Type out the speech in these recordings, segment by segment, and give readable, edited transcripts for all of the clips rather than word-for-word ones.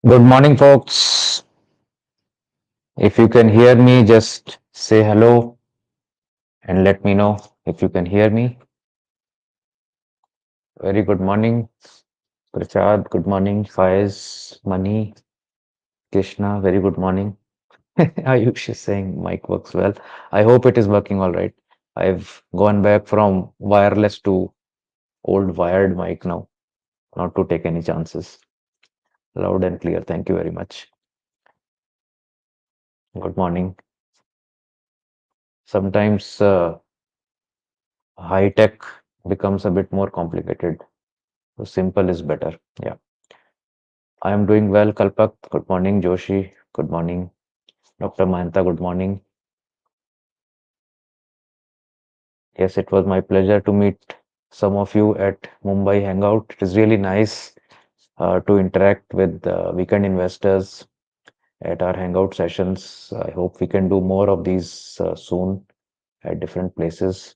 Good morning, folks. If you can hear me, just say hello and let me know if you can hear me. Very good morning, Prachad. Good morning, Faiz, Mani, Krishna. Very good morning. Ayush is saying mic works well. I hope it is working all right. I've gone back from wireless to old wired mic now, not to take any chances. Loud and clear. Thank you very much. Good morning. Sometimes high tech becomes a bit more complicated. So simple is better. Yeah. I am doing well, Kalpak. Good morning, Joshi. Good morning, Dr. Mahanta. Good morning. Yes, it was my pleasure to meet some of you at Mumbai Hangout. It is really nice to interact with weekend investors at our Hangout sessions. I hope we can do more of these soon at different places.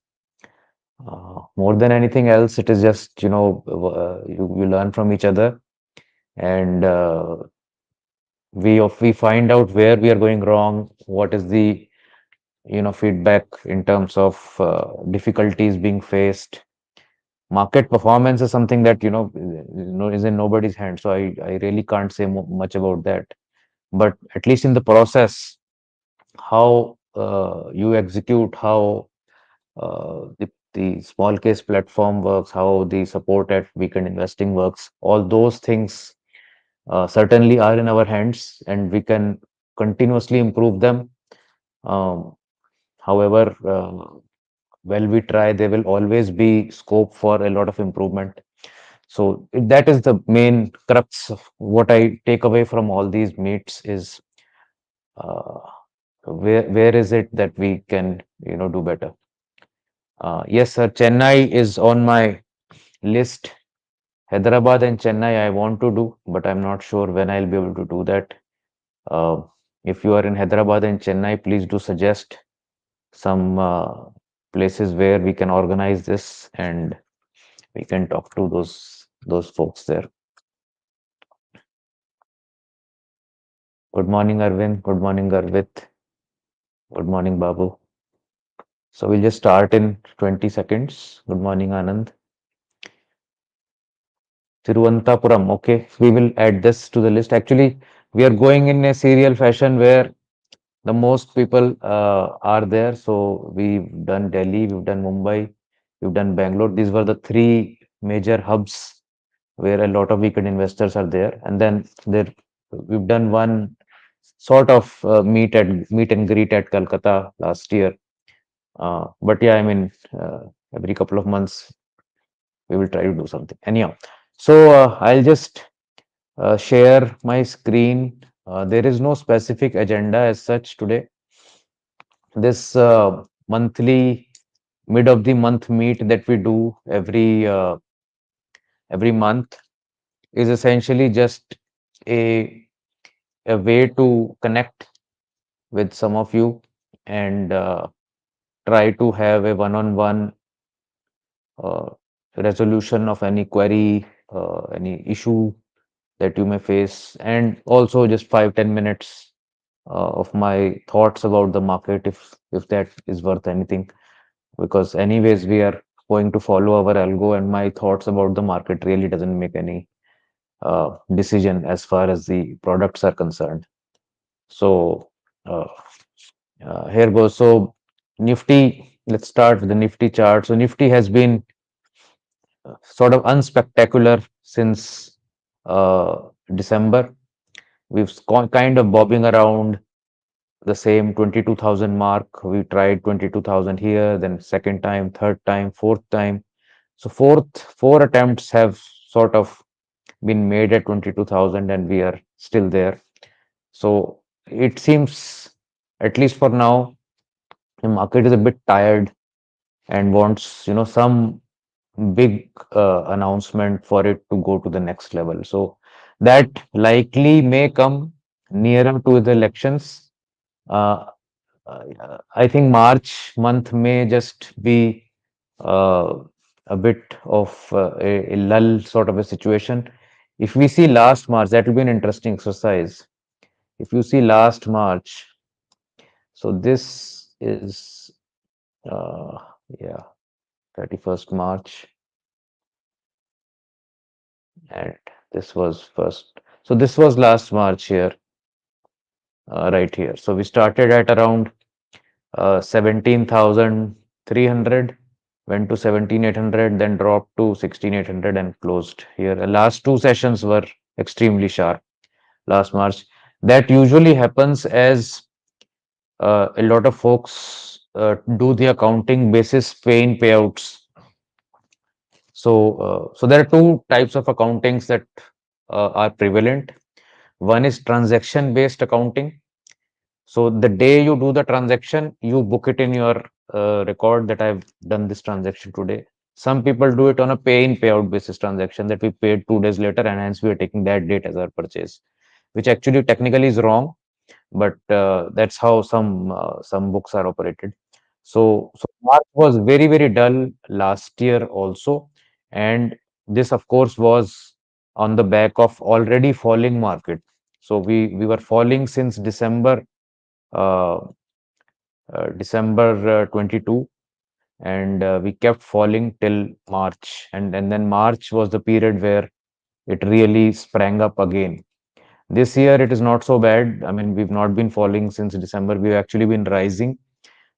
More than anything else, it is just, you learn from each other and we find out where we are going wrong, what is the feedback in terms of difficulties being faced. Market performance is something that is in nobody's hand, so I really can't say much about that, but at least in the process, how you execute, how the small case platform works, how the support at weekend investing works, all those things certainly are in our hands and we can continuously improve them. um, However, while we try, there will always be scope for a lot of improvement. So that is the main crux of what I take away from all these meets is uh, where is it that we can do better. Yes, sir. Chennai is on my list. Hyderabad and Chennai I want to do, but I'm not sure when I'll be able to do that. Uh, if you are in Hyderabad and Chennai, please do suggest some places where we can organize this and we can talk to those folks there. Good morning, Arvind. Good morning, Garvit. Good morning, Babu. So we'll just start in 20 seconds. Good morning, Anand. Tiruvananthapuram. Okay, we will add this to the list. Actually, we are going in a serial fashion where the most people are there. So we've done Delhi, we've done Mumbai, we've done Bangalore. These were the three major hubs where a lot of weekend investors are there. And then there we've done one sort of meet and greet at Calcutta last year. But yeah, I mean, every couple of months we will try to do something. Anyhow, so I'll just share my screen. There is no specific agenda as such today. This monthly mid of the month meet that we do every month is essentially just a a way to connect with some of you and try to have a one-on-one uh, resolution of any query, any issue that you may face, and also just 5-10 minutes of my thoughts about the market if that is worth anything. Because anyways, we are going to follow our algo, and my thoughts about the market really doesn't make any decision as far as the products are concerned. So uh, here goes. So Nifty, let's start with the Nifty chart. So Nifty has been sort of unspectacular since uh, December. We've kind of bobbing around the same 22,000 mark. We tried 22,000 here, then second time, third time, fourth time. So four attempts have sort of been made at 22,000 and we are still there. So it seems, at least for now, the market is a bit tired and wants, some big announcement for it to go to the next level. So that likely may come nearer to the elections. Uh, I think March month may just be uh, a bit of a lull sort of a situation. If we see last March, that will be an interesting exercise. If you see last March, so this is uh, yeah, 31st March, and this was first. So this was last March here, right here. So we started at around 17,300, went to 17,800, then dropped to 16,800 and closed here. The last two sessions were extremely sharp last March. That usually happens as a lot of folks do the accounting basis pay-in payouts. So there are two types of accountings that are prevalent. One is transaction-based accounting. So the day you do the transaction, you book it in your record that I've done this transaction today. Some people do it on a pay-in payout basis transaction that we paid 2 days later, and hence we are taking that date as our purchase, which actually technically is wrong, but that's how some books are operated. So March was very, very dull last year also, and this of course was on the back of already falling market. So we were falling since uh, December 22, and we kept falling till March, and then March was the period where it really sprang up again. This year it is not so bad. I mean, we've not been falling since December. We've actually been rising.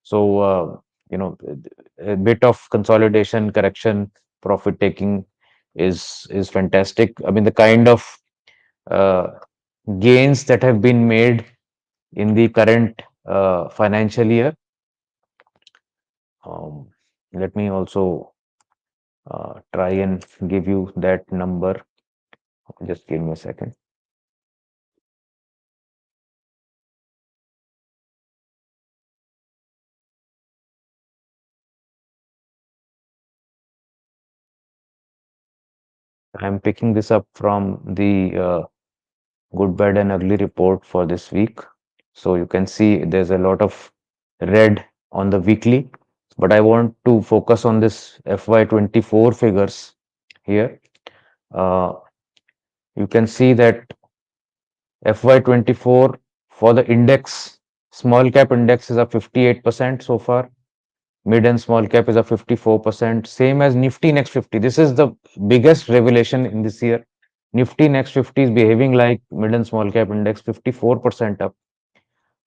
So, a bit of consolidation, correction, profit taking is fantastic. I mean, the kind of uh, gains that have been made in the current financial year. Um, Let me also try and give you that number. Just give me a second. I'm picking this up from the good, bad, and ugly report for this week. So you can see there's a lot of red on the weekly, but I want to focus on this FY24 figures here. Uh, you can see that FY24 for the index, small cap index is up 58% so far. Mid and small cap is up 54%, same as Nifty Next 50. This is the biggest revelation in this year. Nifty Next 50 is behaving like mid and small cap index, 54% up.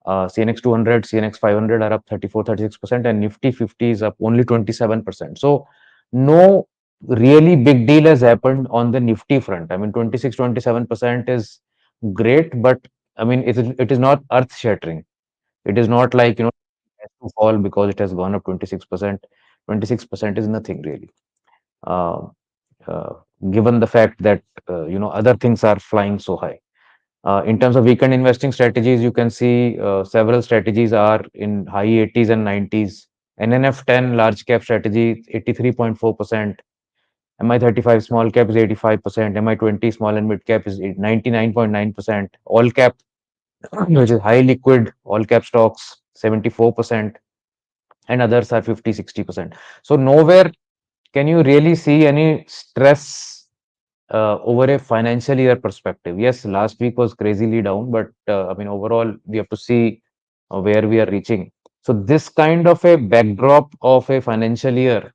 CNX 200, CNX 500 are up 34, 36%, and Nifty 50 is up only 27%. So, no really big deal has happened on the Nifty front. I mean, 26, 27% is great, but I mean, it is not earth shattering. It is not like, it has to fall because it has gone up 26%. 26% is nothing really. Uh, uh, Given the fact that, other things are flying so high. In terms of weekend investing strategies, you can see several strategies are in high 80s and 90s. NNF10 large cap strategy 83.4%. MI35 small cap is 85%. MI20 small and mid cap is 99.9%. All cap, which is high liquid, all cap stocks 74%, and others are 50, 60%. So nowhere can you really see any stress over a financial year perspective. Yes, last week was crazily down, but I mean, overall, we have to see where we are reaching. So, this kind of a backdrop of a financial year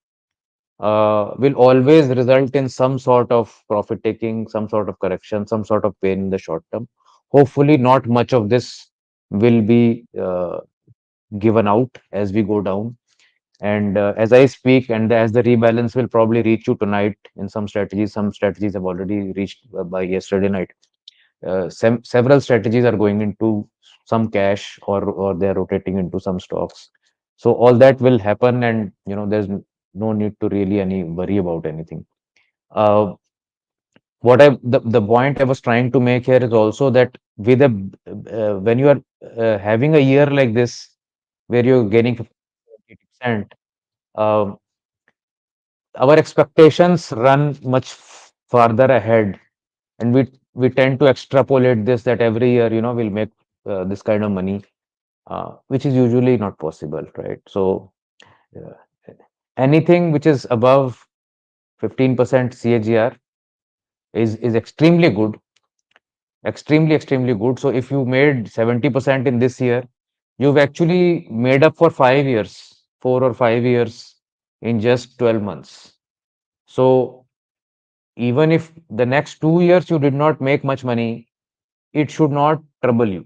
will always result in some sort of profit taking, some sort of correction, some sort of pain in the short term. Hopefully, not much of this will be given out as we go down. And as I speak, and as the rebalance will probably reach you tonight in some strategies have already reached by yesterday night. Several strategies are going into some cash, or they're rotating into some stocks. So all that will happen, and there's no need to really any worry about anything. Uh, the point I was trying to make here is also that with a when you are having a year like this where you're gaining 50%, um, our expectations run much farther ahead, and we tend to extrapolate this that every year we'll make this kind of money, which is usually not possible, right? So uh, anything which is above 15% CAGR is extremely good. So if you made 70% in this year, you've actually made up for 5 years, 4 or 5 years in just 12 months. So even if the next 2 years you did not make much money, it should not trouble you.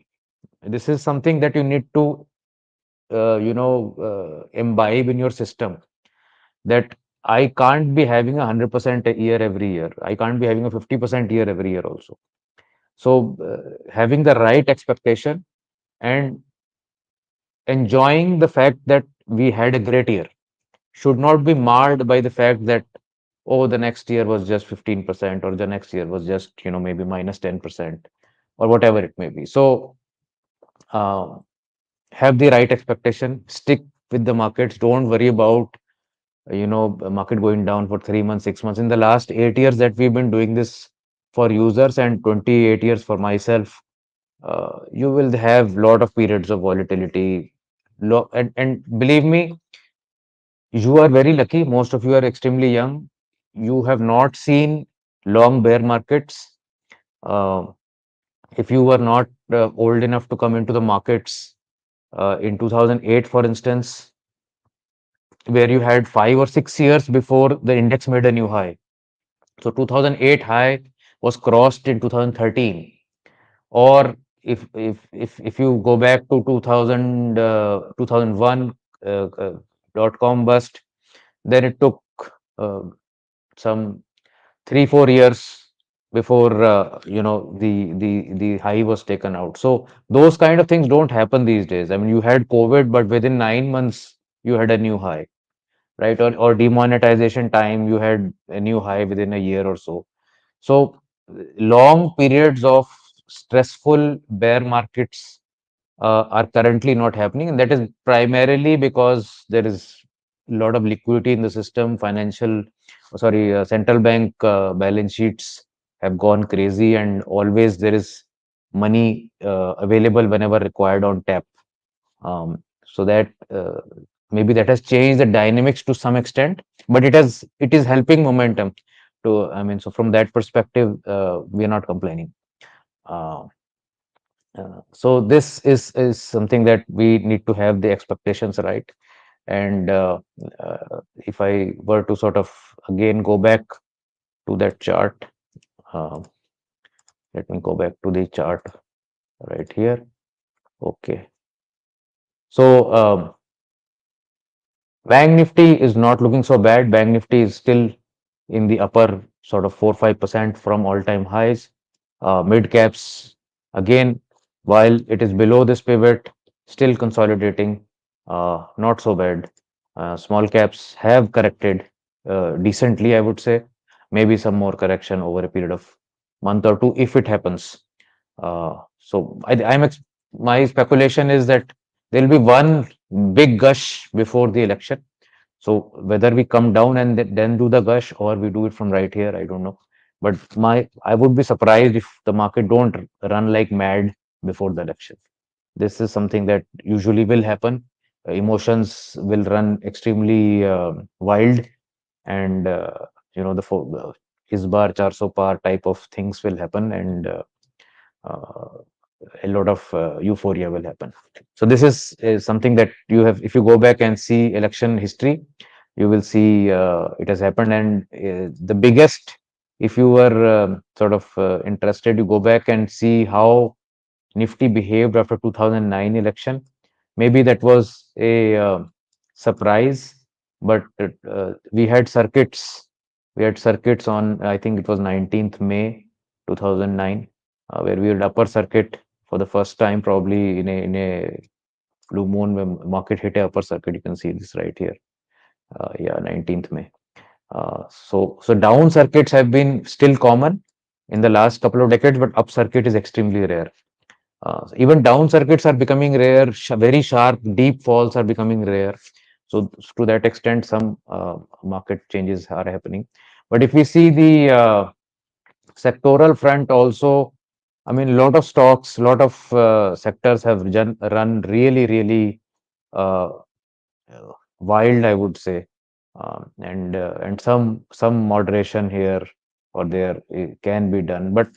This is something that you need to, imbibe in your system, that I can't be having 100% a year every year. I can't be having a 50% year every year also. So having the right expectation and enjoying the fact that we had a great year should not be marred by the fact that, oh, the next year was just 15% or the next year was just, maybe minus 10% or whatever it may be. So uh, have the right expectation, stick with the markets, don't worry about market going down for 3 months, 6 months. In the last 8 years that we've been doing this for users and 28 years for myself, you will have lot of periods of volatility. And believe me, you are very lucky. Most of you are extremely young. You have not seen long bear markets. Uh, if you were not old enough to come into the markets in 2008, for instance, where you had 5 or 6 years before the index made a new high. So 2008 high was crossed in 2013. Or if you go back to 2001 dot-com bust, then it took uh, some 3 4 years before the high was taken out. So those kind of things don't happen these days. I mean, you had COVID, but within 9 months you had a new high, right? Or demonetization time, you had a new high within a year or so. So long periods of stressful bear markets are currently not happening, and that is primarily because there is a lot of liquidity in the system. Central bank balance sheets have gone crazy, and always there is money available whenever required on tap. So that maybe that has changed the dynamics to some extent, but it is helping momentum to. I mean, so from that perspective, we are not complaining. Uh, so this is something that we need to have the expectations right. And if I were to sort of again go back to that chart, uh, let me go back to the chart right here. Okay. So Bank Nifty is not looking so bad. Bank Nifty is still in the upper sort of 4 5% from all-time highs. Mid caps, again, while it is below this pivot, still consolidating, not so bad. Small caps have corrected decently, I would say. Maybe some more correction over a period of month or two if it happens. So my speculation is that there'll be one big gush before the election. So whether we come down and then do the gush or we do it from right here, I don't know. But I would be surprised if the market don't run like mad before the election. This is something that usually will happen. Emotions will run extremely wild, and is bar 400 par type of things will happen, and uh, a lot of euphoria will happen. So this is something that you have. If you go back and see election history, you will see it has happened. And the biggest, if you were sort of interested, you go back and see how Nifty behaved after 2009 election. Maybe that was a surprise, but we had circuits. We had circuits on, I think it was 19th May 2009, where we had upper circuit for the first time, probably in a blue moon, when market hit a upper circuit. You can see this right here. Yeah, 19th May. So down circuits have been still common in the last couple of decades, but up circuit is extremely rare. Even down circuits are becoming rare. Very sharp, deep falls are becoming rare. So to that extent, some market changes are happening. But if we see the sectoral front also, I mean, a lot of stocks, a lot of sectors have run really, really uh, wild, I would say, and some moderation here. or there can be done. But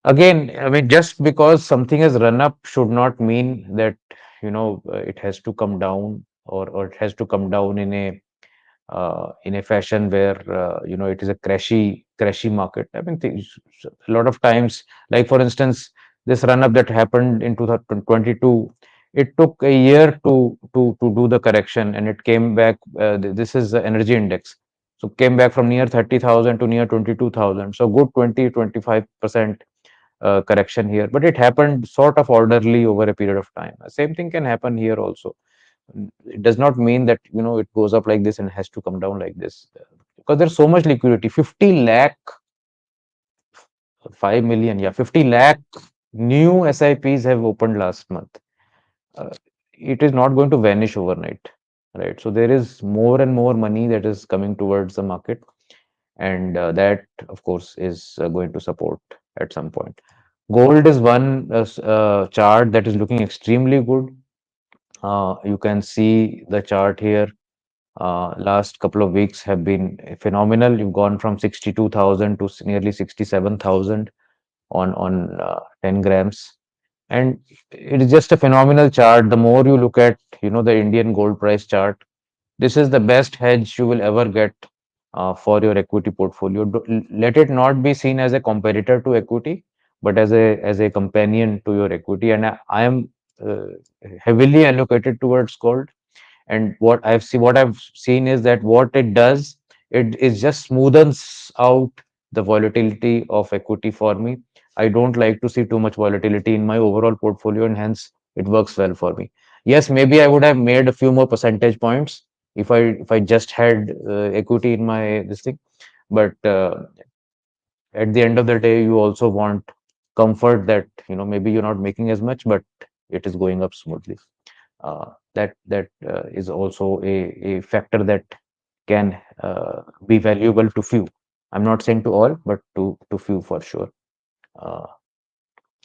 again, I mean, just because something has run up should not mean that, it has to come down, or it has to come down in a fashion where it is a crashy market. I mean, a lot of times, like for instance, this run up that happened in 2022, it took a year to do the correction, and it came back. This is the energy index, so came back from near 30,000 to near 22,000. So good 20-25% correction here, but it happened sort of orderly over a period of time. Same thing can happen here also. It does not mean that it goes up like this and has to come down like this, because there's so much liquidity. 50 lakh, 5 million, yeah, 50 lakh new SIPs have opened last month. uh, it is not going to vanish overnight, right? So there is more and more money that is coming towards the market, and that of course is going to support at some point. Gold is one chart that is looking extremely good. You can see the chart here. Last couple of weeks have been phenomenal. You've gone from 62,000 to nearly 67,000 on 10 grams. And it is just a phenomenal chart. The more you look at, the Indian gold price chart, this is the best hedge you will ever get for your equity portfolio. Let it not be seen as a competitor to equity, but as a companion to your equity. And I am uh, heavily allocated towards gold, and what I've seen is that what it does, it is just smoothens out the volatility of equity for me. I don't like to see too much volatility in my overall portfolio, and hence it works well for me. Yes, maybe I would have made a few more percentage points if I just had equity in my this thing, but at the end of the day, you also want comfort that maybe you're not making as much, but it is going up smoothly. That is also a factor that can be valuable to few. I'm not saying to all, but to few for sure. Uh,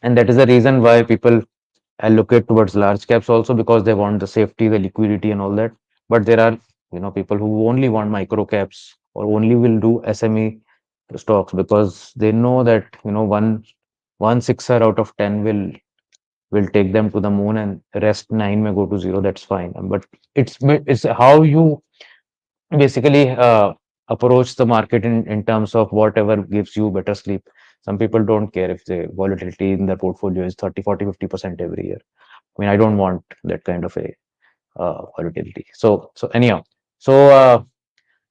and that is the reason why people allocate towards large caps also, because they want the safety, the liquidity, and all that. But there are people who only want micro caps or only will do SME stocks, because they know that one sixer out of 10 will take them to the moon, and rest nine may go to zero. That's fine. But it's how you basically approach the market in terms of whatever gives you better sleep. Some people don't care if the volatility in their portfolio is 30, 40, 50% every year. I mean, I don't want that kind of a volatility. So anyhow, so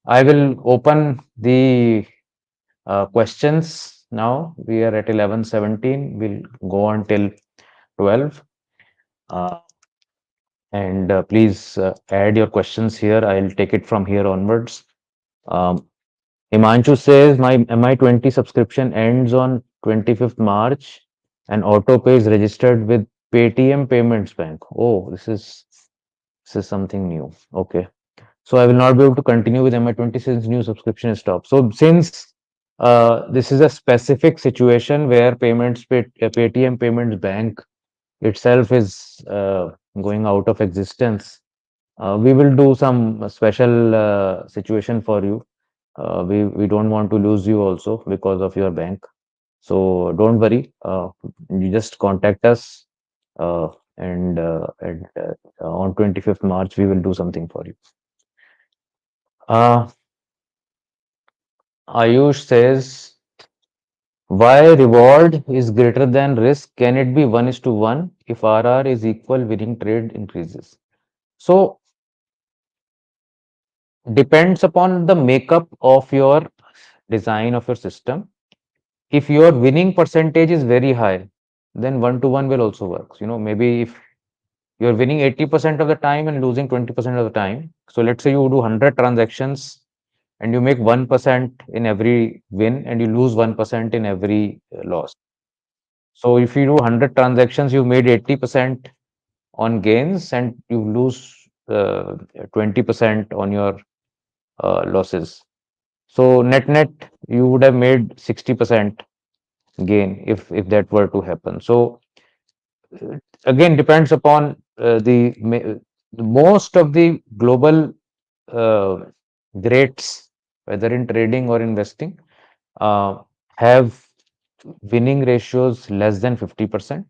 I will open the questions now. We are at 11:17. We'll go on till 12. Uh, and please add your questions here. I'll take it from here onwards. Um, Himanshu says my MI20 subscription ends on 25th March, and autopay is registered with Paytm Payments Bank. Oh, this is something new. Okay. So I will not be able to continue with MI20 since new subscription is stopped. So since this is a specific situation where Paytm Payments Bank itself is going out of existence, we will do some special situation for you. We don't want to lose you also because of your bank. So don't worry. You just contact us, and on 25th March we will do something for you. Uh, Ayush says, why reward is greater than risk? Can it be 1:1 if RR is equal, winning trade increases? So depends upon the makeup of your design of your system. If your winning percentage is very high, then 1:1 will also work. Maybe if you're winning 80% of the time and losing 20% of the time. So let's say you do 100 transactions and you make 1% in every win and you lose 1% in every loss. So if you do 100 transactions, you made 80% on gains and you lose 20% on your losses. So net, you would have made 60% gain if that were to happen. So again, depends upon most of the global uh, greats, whether in trading or investing. uh, have winning ratios less than 50%.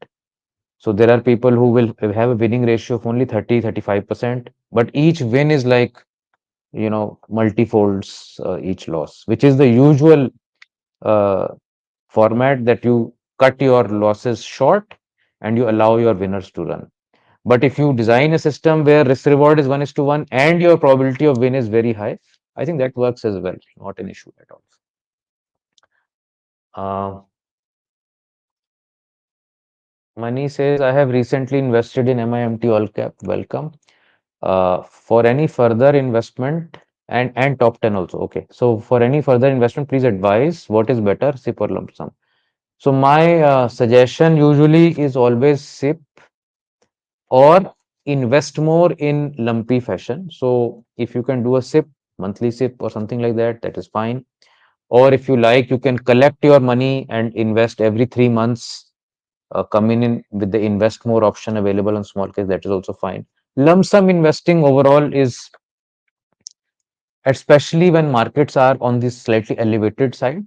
So there are people who will have a winning ratio of only 30-35%, but each win is like, multifolds each loss, which is the usual uh, format, that you cut your losses short and you allow your winners to run. But if you design a system where risk reward is 1:1 and your probability of win is very high, I think that works as well. Not an issue at all. Uh, Money says, I have recently invested in MIMT all cap. Welcome. For any further investment, and top 10 also. Okay. So for any further investment, please advise what is better, SIP or lump sum. So my suggestion usually is always SIP, or invest more in lumpy fashion. So if you can do a SIP, monthly SIP or something like that, that is fine. Or if you like, you can collect your money and invest every 3 months, come in with the invest more option available on small case, that is also fine. Lump sum investing overall is, especially when markets are on this slightly elevated side,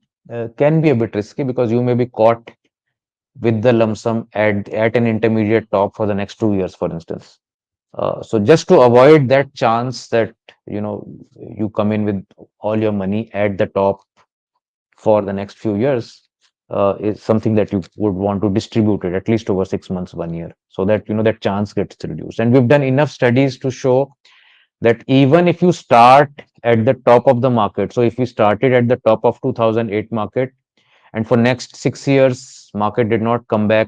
can be a bit risky, because you may be caught with the lump sum at an intermediate top for the next 2 years, for instance. So just to avoid that chance that, you come in with all your money at the top for the next few years, is something that you would want to distribute it at least over 6 months, 1 year, so that that chance gets reduced. And we've done enough studies to show that even if you start at the top of the market, so if you started at the top of 2008 market, and for next 6 years market did not come back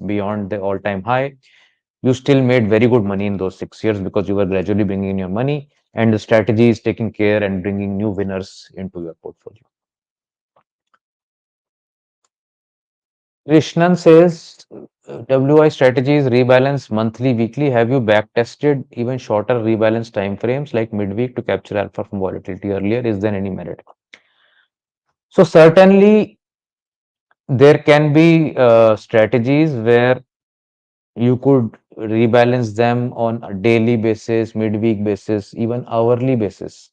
beyond the all-time high, you still made very good money in those 6 years, because you were gradually bringing in your money and the strategy is taking care and bringing new winners into your portfolio. Krishnan says, WI strategies rebalance monthly, weekly. Have you back tested even shorter rebalance time frames like midweek to capture alpha from volatility earlier? Is there any merit? So certainly there can be strategies where you could rebalance them on a daily basis, midweek basis, even hourly basis,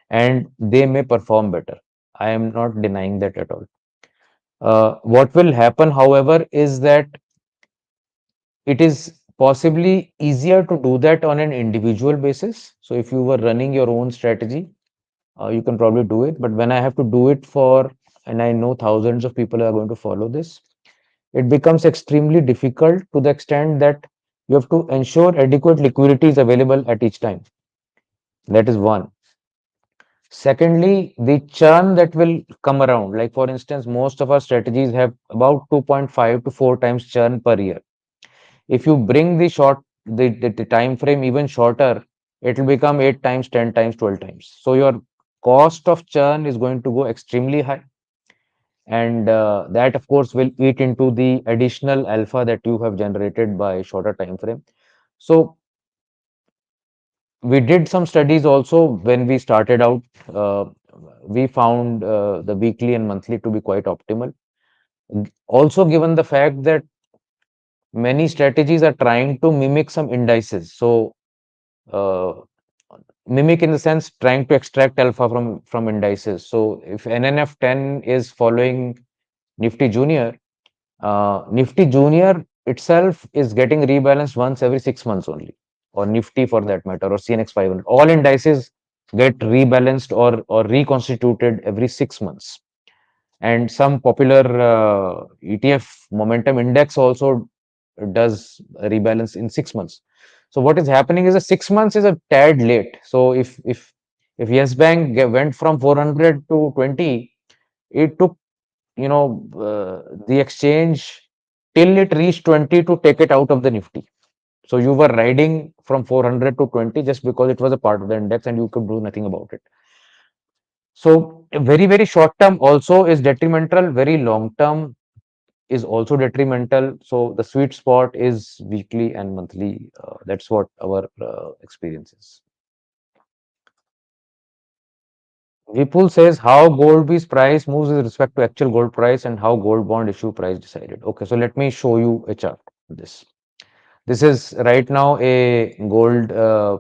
and they may perform better. I am not denying that at all. What will happen, however, is that it is possibly easier to do that on an individual basis. So if you were running your own strategy, you can probably do it. But when I have to do it for, and I know thousands of people are going to follow this, it becomes extremely difficult, to the extent that you have to ensure adequate liquidity is available at each time. That is one. Secondly, the churn that will come around, like for instance, most of our strategies have about 2.5 to 4 times churn per year. If you bring the time frame even shorter, it will become 8 times, 10 times, 12 times. So your cost of churn is going to go extremely high, and that of course will eat into the additional alpha that you have generated by shorter time frame. So we did some studies also when we started out. uh, we found the weekly and monthly to be quite optimal. Also, given the fact that many strategies are trying to mimic some indices, so uh, mimic in the sense trying to extract alpha from indices. So if NNF 10 is following Nifty Junior, Nifty Junior itself is getting rebalanced once every 6 months only, or Nifty for that matter, or CNX 500. All indices get rebalanced or reconstituted every 6 months. And some popular ETF momentum index also does rebalance in 6 months. So what is happening is that 6 months is a tad late. So if Yes Bank went from 400 to 20, it took the exchange till it reached 20 to take it out of the Nifty. So you were riding from 400 to 20 just because it was a part of the index and you could do nothing about it. So very, very short term also is detrimental, very long term is also detrimental. So the sweet spot is weekly and monthly. That's what our experience is. Vipul says how gold bees price moves with respect to actual gold price and how gold bond issue price decided. Okay, so let me show you a chart of this. This is right now a gold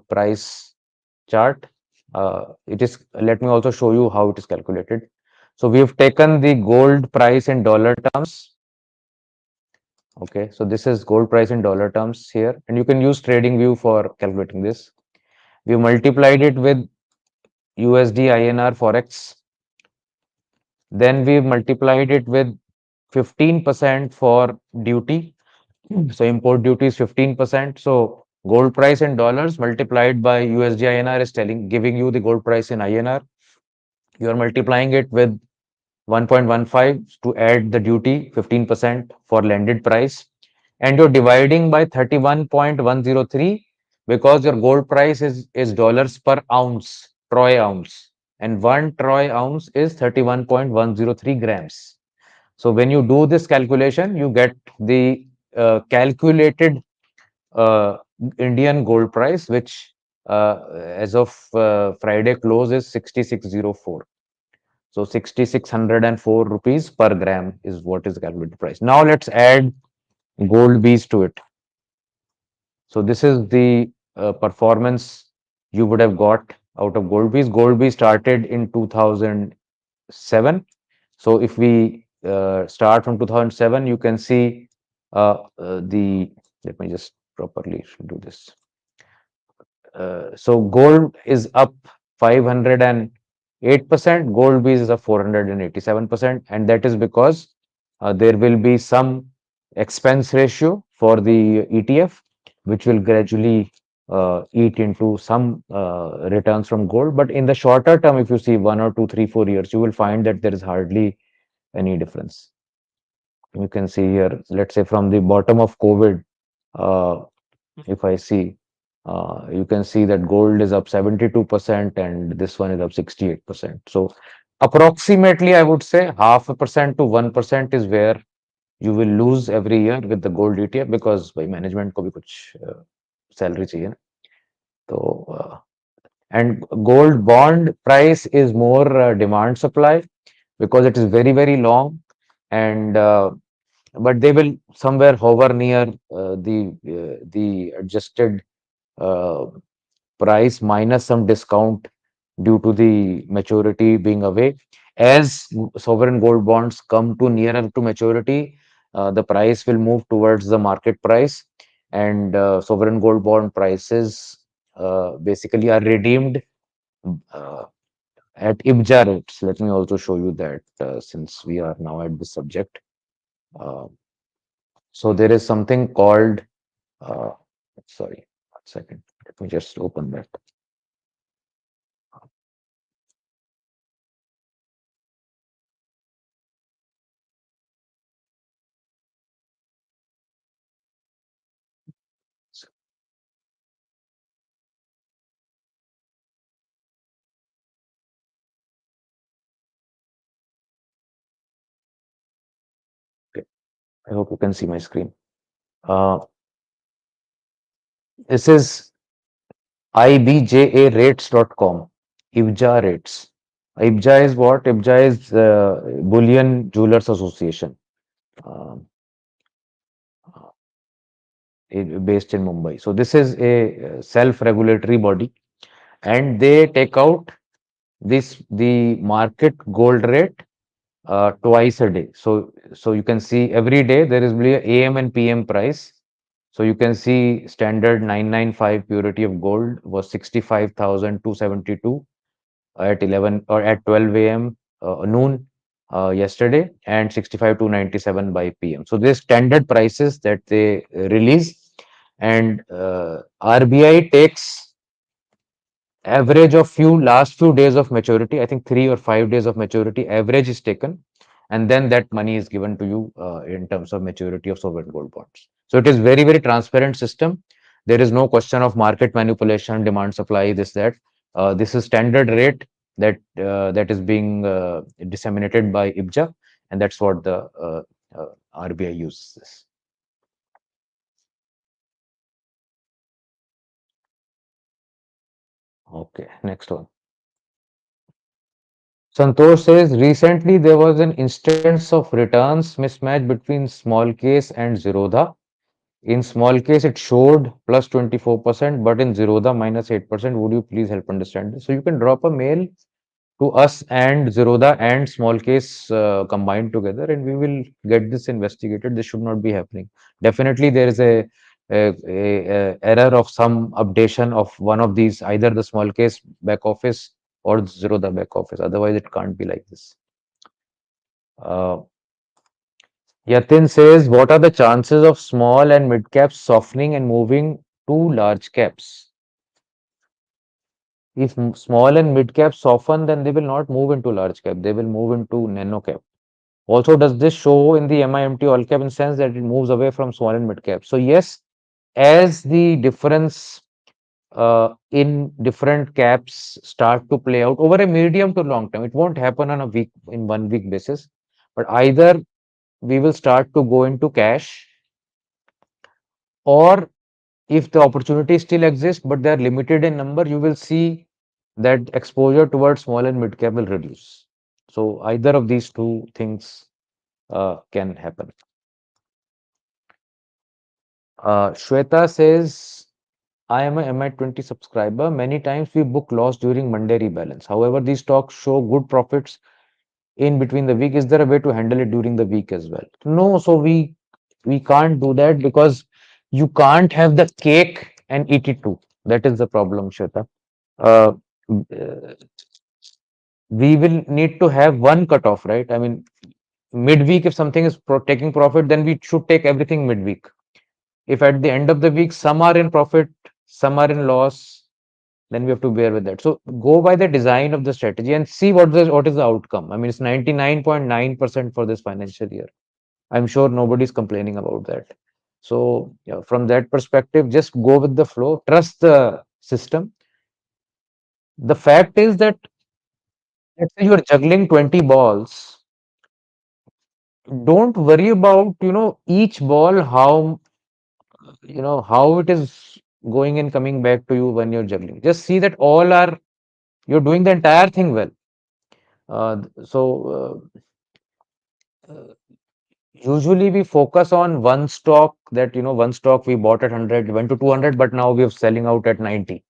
price chart. It is. Let me also show you how it is calculated. So we have taken the gold price in dollar terms. Okay, so this is gold price in dollar terms here, and you can use TradingView for calculating this. We multiplied it with USD INR Forex. Then we multiplied it with 15% for duty. So import duty is 15%. So gold price in dollars multiplied by USD INR is giving you the gold price in INR. You are multiplying it with 1.15 to add the duty 15% for landed price, and you're dividing by 31.103 because your gold price is dollars per ounce, troy ounce, and 1 troy ounce is 31.103 grams. So when you do this calculation, you get the calculated uh, Indian gold price, which as of Friday close is 6604. So 6,604 rupees per gram is what is the calculated price. Now let's add gold bees to it. So this is the performance you would have got out of gold bees. Gold bees started in 2007. So if we start from 2007, you can see let me just properly do this. So gold is up 508%, gold bees is up 487%, and that is because there will be some expense ratio for the ETF, which will gradually eat into some returns from gold. But in the shorter term, if you see 1 or 2, 3, 4 years, you will find that there is hardly any difference. You can see here, let's say from the bottom of COVID, uh, if I see, you can see that gold is up 72% and this one is up 68%. So approximately, I would say 0.5% to 1% is where you will lose every year with the gold ETF because by management को भी कुछ salary चाहिए ना. So and gold bond price is more demand supply because it is very long, and but they will somewhere hover near the adjusted uh, price minus some discount due to the maturity being away. As sovereign gold bonds come to nearer to maturity, the price will move towards the market price, and sovereign gold bond prices basically are redeemed uh, at IBJA rates. Let me also show you that since we are now at this subject. Uh, so there is something called, uh, sorry, 1 second. Let me just open that. Okay. I hope you can see my screen. Uh, this is ibjarates.com, IBJA rates. IBJA is what? IBJA is Bullion Jewelers Association, uh, based in Mumbai. So this is a self-regulatory body, and they take out the market gold rate twice a day. So you can see every day there is really a AM and PM price. So you can see standard 995 purity of gold was 65,272 at 11 or at 12 a.m. Noon yesterday, and 65,297 by PM. So these standard prices that they release, and RBI takes average of few days of maturity. I think 3 or 5 days of maturity average is taken, and then that money is given to you in terms of maturity of sovereign gold bonds. So it is very transparent system. There is no question of market manipulation, demand supply, this that. This is standard rate that is being disseminated by IBJA, and that's what the RBI uses. Okay, next one. Santosh says recently there was an instance of returns mismatch between small case and Zerodha. In small case, it showed plus 24%, but in Zerodha minus 8%. Would you please help understand this? So you can drop a mail to us and Zerodha and small case combined together, and we will get this investigated. This should not be happening. Definitely, there is a error of some updation of one of these, either the small case back office or Zerodha back office. Otherwise, it can't be like this. Uh, Yatin says, what are the chances of small and mid caps softening and moving to large caps? If small and mid caps soften, then they will not move into large cap. They will move into nano cap. Also, does this show in the MIMT all cap in sense that it moves away from small and mid cap? So yes, as the difference in different caps start to play out over a medium to long term, it won't happen on a week in 1 week basis, but either we will start to go into cash, or if the opportunity still exists but they are limited in number, you will see that exposure towards small and mid cap will reduce. So either of these two things can happen. Shweta says, I am a MI20 subscriber. Many times we book loss during Monday rebalance. However, these stocks show good profits in between the week. Is there a way to handle it during the week as well? No, so we can't do that because you can't have the cake and eat it too. That is the problem, Shweta. Uh, we will need to have one cutoff, right? I mean, midweek, if something is taking profit, then we should take everything midweek. If at the end of the week some are in profit, some are in loss, then we have to bear with that. So go by the design of the strategy and see what is the outcome. I mean, it's 99.9% for this financial year. I'm sure nobody's complaining about that. So yeah, from that perspective, just go with the flow, trust the system. The fact is that, let's say you are juggling 20 balls, don't worry about, each ball, how it is going and coming back to you when you're juggling. Just see that you're doing the entire thing well. So usually we focus on one stock, that, one stock we bought at 100, went to 200, but now we're selling out at 90.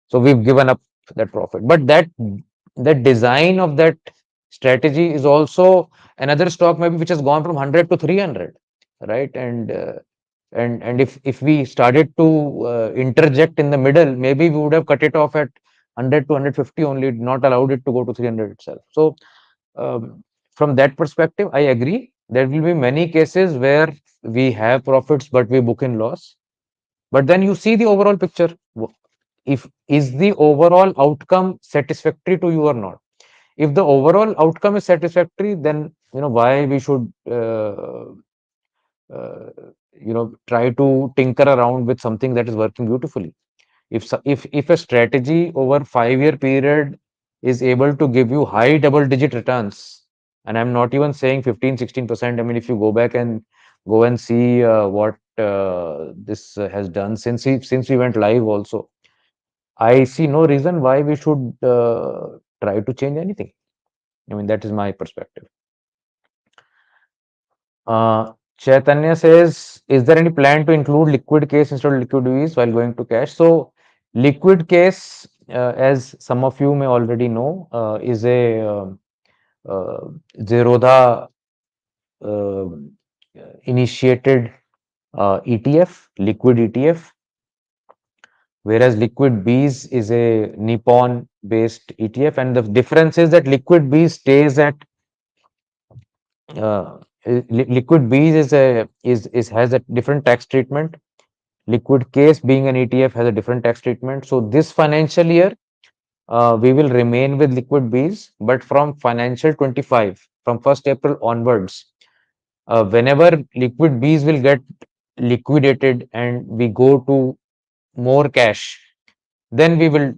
So we've given up that profit. But that design of that strategy is also another stock maybe which has gone from 100 to 300, right? And if we started to interject in the middle, maybe we would have cut it off at 100 to 150 only, not allowed it to go to 300 itself. So from that perspective, I agree. There will be many cases where we have profits, but we book in loss. But then you see the overall picture. If is the overall outcome satisfactory to you or not? If the overall outcome is satisfactory, then why we should uh, try to tinker around with something that is working beautifully. If a strategy over 5 year period is able to give you high double digit returns, and I'm not even saying 15-16%. I mean, if you go back and go and see what this has done since we went live also, I see no reason why we should try to change anything. I mean, that is my perspective. Chaitanya says, is there any plan to include liquid case instead of liquid Vs while going to cash? So, liquid case, as some of you may already know, is a uh, Zerodha uh, initiated ETF, liquid ETF, whereas liquid Bs is a Nippon based ETF. And the difference is that liquid B stays at uh, liquid Bs is has a different tax treatment. Liquid case being an ETF has a different tax treatment. So this financial year, we will remain with liquid Bs, but from financial 25, from 1st April onwards, whenever liquid Bs will get liquidated and we go to more cash, then we will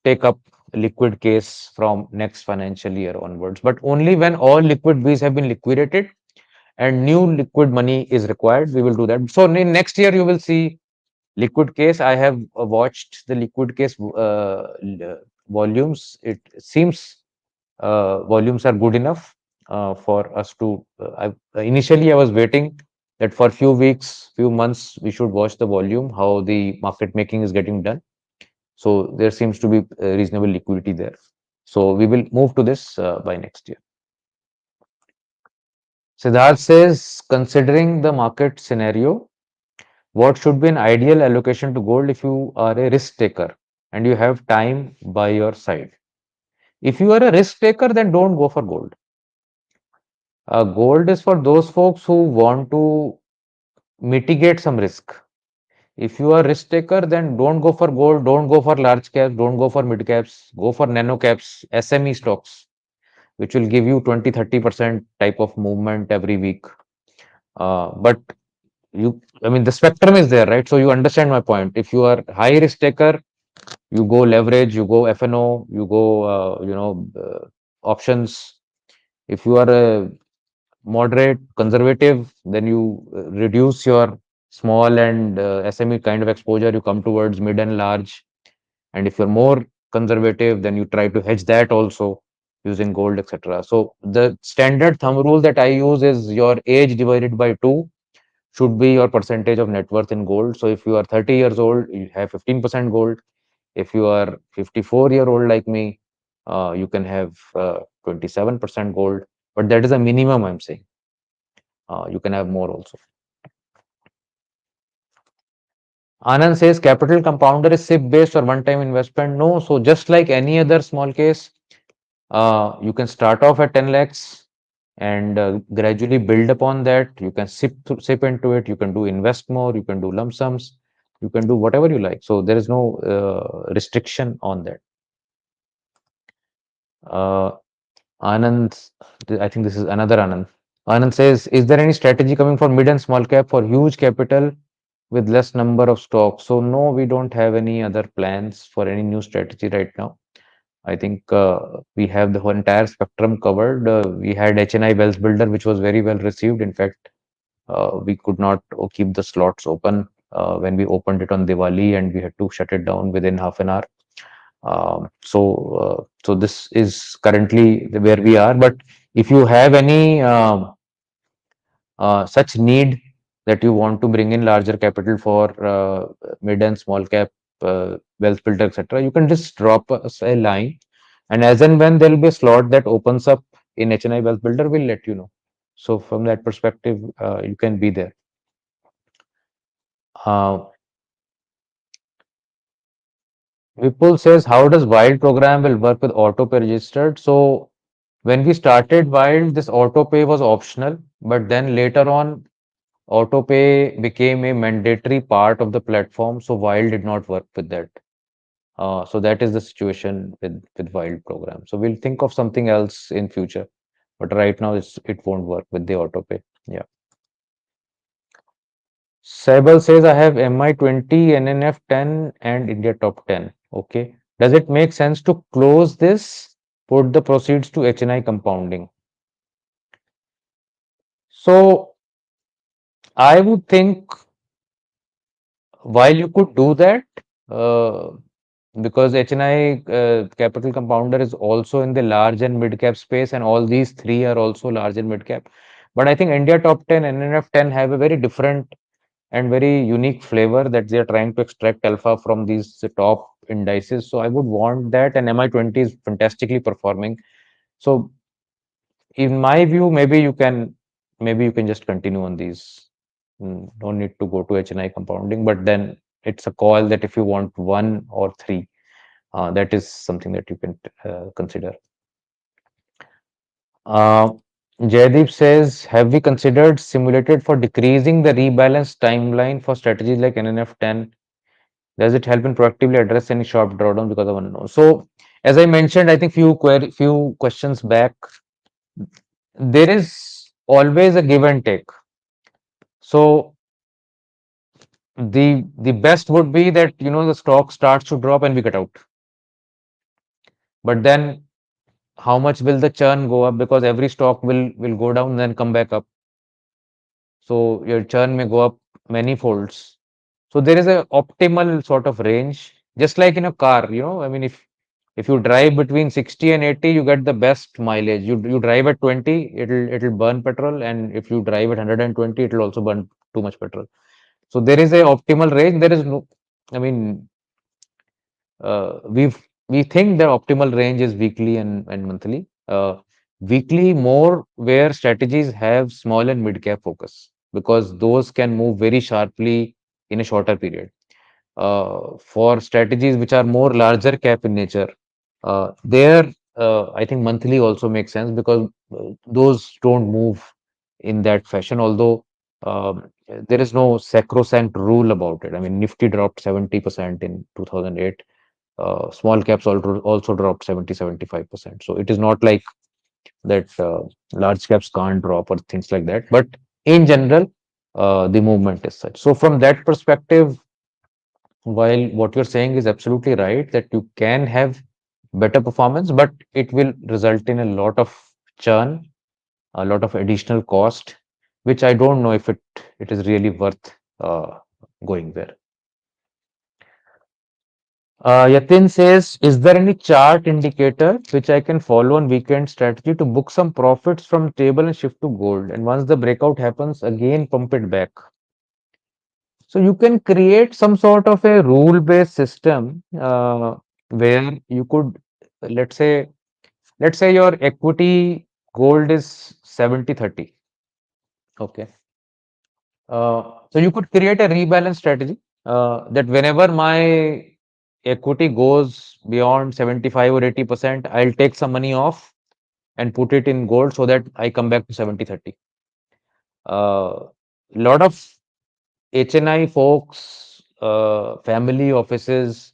take up liquid case from next financial year onwards. But only when all liquid Bs have been liquidated and new liquid money is required, we will do that. So in next year, you will see liquid case. I have watched the liquid case volumes. It seems volumes are good enough for us to. Initially, I was waiting that for few weeks, few months, we should watch the volume, how the market making is getting done. So there seems to be reasonable liquidity there. So we will move to this by next year. Siddharth says, considering the market scenario, what should be an ideal allocation to gold if you are a risk taker and you have time by your side? If you are a risk taker, then don't go for gold. Gold is for those folks who want to mitigate some risk. If you are risk taker, then don't go for gold, don't go for large caps, don't go for mid caps, go for nano caps, SME stocks, which will give you 20-30% type of movement every week. But I mean, the spectrum is there, right? So you understand my point. If you are high risk taker, you go leverage, you go FNO, you go, options. If you are a moderate conservative, then you reduce your small and SME kind of exposure. You come towards mid and large. And if you're more conservative, then you try to hedge that also using gold, etc. So the standard thumb rule that I use is your age divided by 2 should be your percentage of net worth in gold. So if you are 30 years old, you have 15% gold. If you are 54-year-old like me, you can have 27% gold. But that is a minimum, I'm saying. You can have more also. Anand says capital compounder is SIP based or one-time investment. No, so just like any other small case, you can start off at 10 lakhs and gradually build upon that. You can sip into it. You can do invest more. You can do lump sums. You can do whatever you like. So there is no restriction on that. Anand, I think this is another Anand. Anand says, is there any strategy coming for mid and small cap for huge capital with less number of stocks? So no, we don't have any other plans for any new strategy right now. I think we have the whole entire spectrum covered. We had HNI Wealth Builder, which was very well received. In fact, we could not keep the slots open when we opened it on Diwali, and we had to shut it down within half an hour. So this is currently where we are. But if you have any such need that you want to bring in larger capital for mid and small cap wealth builder, etc., you can just drop us a line, and as and when there will be a slot that opens up in HNI Wealth Builder, we'll let you know. So from that perspective, you can be there. Vipul says, how does Wild program will work with auto pay registered? So when we started Wild, this auto pay was optional, but then later on, auto pay became a mandatory part of the platform. So Wild did not work with that. So that is the situation with Wild program. So we'll think of something else in future, but right now it won't work with the auto pay. Yeah. Saibal says, I have MI20, NNF 10, and India Top 10. Okay. Does it make sense to close this, put the proceeds to HNI compounding? So I would think while you could do that, uh, because HNI capital compounder is also in the large and mid cap space, and all these three are also large and mid cap. But I think India Top 10, NNF 10 have a very different and very unique flavor that they are trying to extract alpha from these top indices. So I would want that, and MI20 is fantastically performing. So in my view, maybe you can just continue on these. No need to go to HNI compounding, but then it's a call that if you want one or three, that is something that you can consider. Uh, Jaydeep says, have we considered simulated for decreasing the rebalance timeline for strategies like NNF10? Does it help in proactively address any sharp drawdown because of unknown? So, as I mentioned, I think few questions back, there is always a give and take. So, the best would be that the stock starts to drop and we get out. But then, how much will the churn go up? Because every stock will go down and then come back up. So your churn may go up many folds. So there is a optimal sort of range, just like in a car, I mean, if you drive between 60 and 80, you get the best mileage. You drive at 20, it'll burn petrol, and if you drive at 120, it'll also burn too much petrol. So there is a optimal range. There is no, I mean, we've we think the optimal range is weekly and monthly. Weekly more where strategies have small and mid cap focus because those can move very sharply in a shorter period. For strategies which are more larger cap in nature, there I think monthly also makes sense because those don't move in that fashion. Although there is no sacrosanct rule about it. I mean, Nifty dropped 70% in 2008. Small caps also dropped 70-75%. So it is not like that large caps can't drop or things like that. But in general, the movement is such. So from that perspective, while what you're saying is absolutely right, that you can have better performance, but it will result in a lot of churn, a lot of additional cost, which I don't know if it is really worth going there. Yatin says, is there any chart indicator which I can follow on weekend strategy to book some profits from table and shift to gold? And once the breakout happens, again pump it back. So you can create some sort of a rule-based system where you could, let's say, let's say your equity gold is 70-30. Okay. So you could create a rebalance strategy that whenever my equity goes beyond 75 or 80%, I'll take some money off and put it in gold so that I come back to 70-30. Lot of HNI folks, family offices,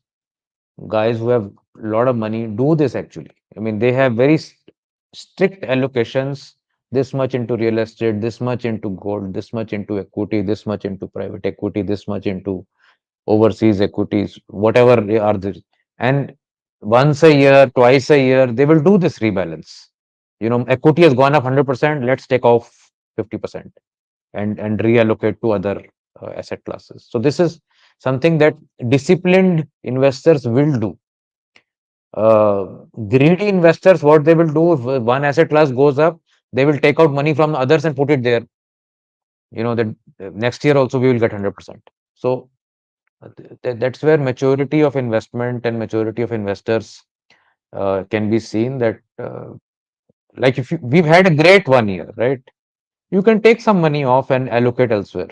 guys who have a lot of money do this actually. I mean, they have very strict allocations, this much into real estate, this much into gold, this much into equity, this much into private equity, this much into overseas equities, whatever they are there. And once a year, twice a year, they will do this rebalance. You know, equity has gone up 100%, let's take off 50% and reallocate to other asset classes. So this is something that disciplined investors will do. Greedy investors, what they will do, if one asset class goes up, they will take out money from the others and put it there. You know that next year also we will get 100%. So that's where maturity of investment and maturity of investors can be seen. That like if we've had a great 1 year, right? You can take some money off and allocate elsewhere.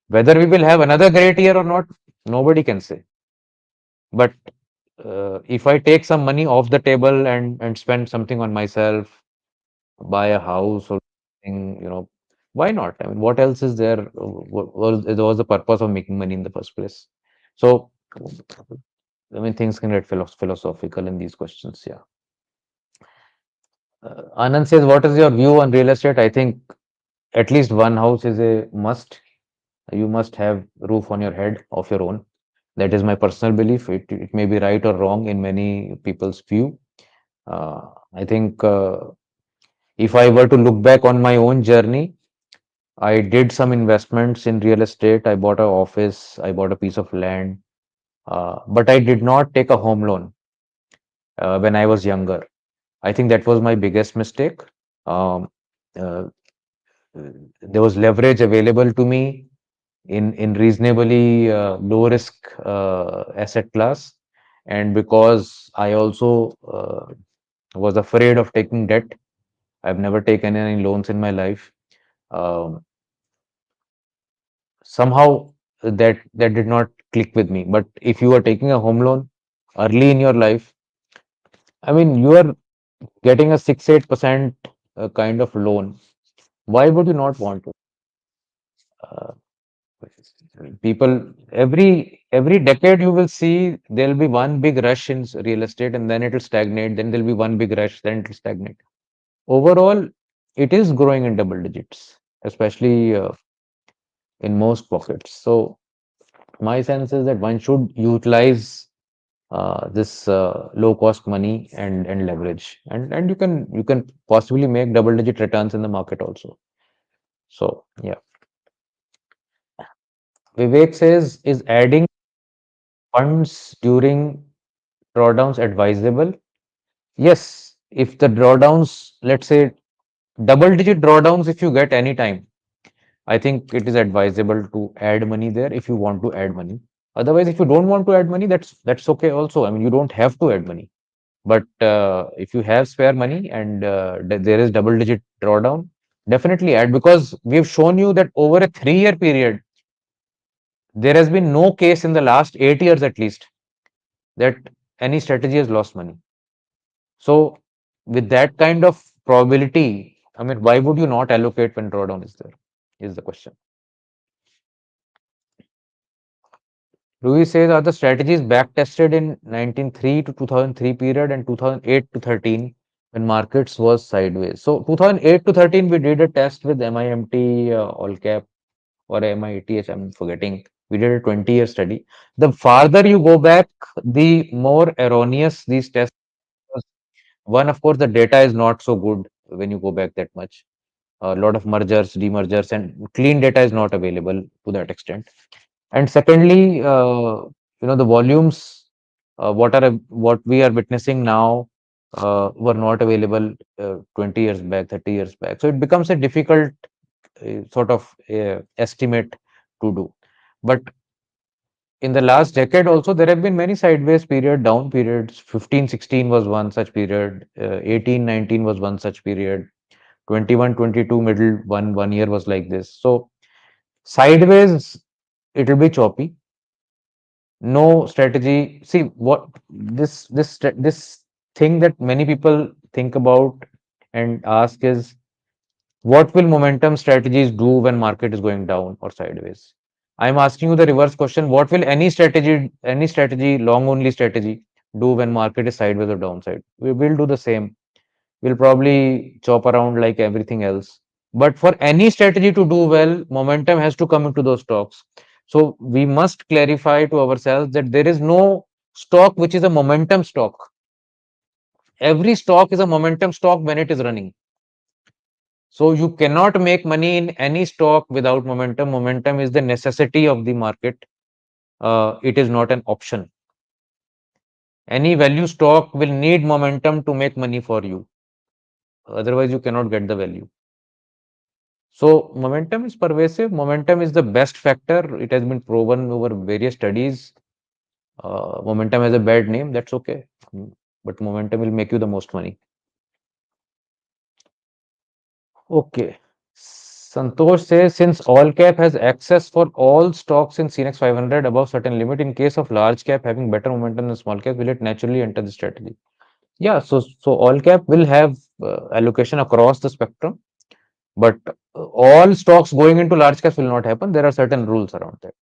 Whether we will have another great year or not, nobody can say. But if I take some money off the table and spend something on myself, buy a house or something, why not? I mean, what else is there? What was the purpose of making money in the first place? So, I mean, things can get philosophical in these questions. Yeah. Anand says, what is your view on real estate? I think at least one house is a must. You must have roof on your head of your own. That is my personal belief. It may be right or wrong in many people's view. I think if I were to look back on my own journey, I did some investments in real estate. I bought an office, I bought a piece of land, but I did not take a home loan when I was younger. I think that was my biggest mistake. Um, uh, there was leverage available to me in reasonably low risk asset class, and because I also was afraid of taking debt, I've never taken any loans in my life. Um, Somehow that did not click with me. But if you are taking a home loan early in your life, I mean, you are getting a 6-8% kind of loan. Why would you not want to? Uh, People every decade you will see there'll be one big rush in real estate and then it'll stagnate. Then there'll be one big rush, then it'll stagnate. Overall, it is growing in double digits, especially in most pockets. So my sense is that one should utilize this low cost money and leverage, and you can possibly make double digit returns in the market also. So yeah, Vivek says, is adding funds during drawdowns advisable? Yes, if the drawdowns, let's say double digit drawdowns, if you get any time, I think it is advisable to add money there if you want to add money. Otherwise, if you don't want to add money, that's okay also. I mean, you don't have to add money. But if you have spare money and there is double-digit drawdown, definitely add, because we've shown you that over a 3-year period, there has been no case in the last 8 years at least that any strategy has lost money. So with that kind of probability, I mean, why would you not allocate when drawdown is there? Is the question. Louis says, are the strategies back tested in 1903 to 2003 period and 2008 to 13 when markets was sideways? So 2008 to 13, we did a test with MIMT, all cap, or MITH, I'm forgetting. We did a 20-year study. The farther you go back, the more erroneous these tests. One, of course, the data is not so good when you go back that much. A lot of mergers, demergers, and clean data is not available to that extent. And secondly, the volumes, what we are witnessing now, were not available 20 years back, 30 years back. So it becomes a difficult sort of estimate to do. But in the last decade also, there have been many sideways period, down periods. 15, 16 was one such period. 18, 19 was one such period. 21, 22 middle, one year was like this. So sideways, it will be choppy. No strategy. See what this thing that many people think about and ask is, what will momentum strategies do when market is going down or sideways? I'm asking you the reverse question. What will any strategy, long only strategy, do when market is sideways or downside? We will do the same. We'll probably chop around like everything else. But for any strategy to do well, momentum has to come into those stocks. So we must clarify to ourselves that there is no stock which is a momentum stock. Every stock is a momentum stock when it is running. So you cannot make money in any stock without momentum. Momentum is the necessity of the market. It is not an option. Any value stock will need momentum to make money for you. Otherwise, you cannot get the value. So momentum is pervasive. Momentum is the best factor. It has been proven over various studies. Momentum has a bad name. That's okay. But momentum will make you the most money. Okay. Santosh says, since all cap has access for all stocks in CNX 500 above certain limit, in case of large cap having better momentum than small cap, will it naturally enter the strategy? Yeah, so all cap will have allocation across the spectrum, but all stocks going into large caps will not happen. There are certain rules around that.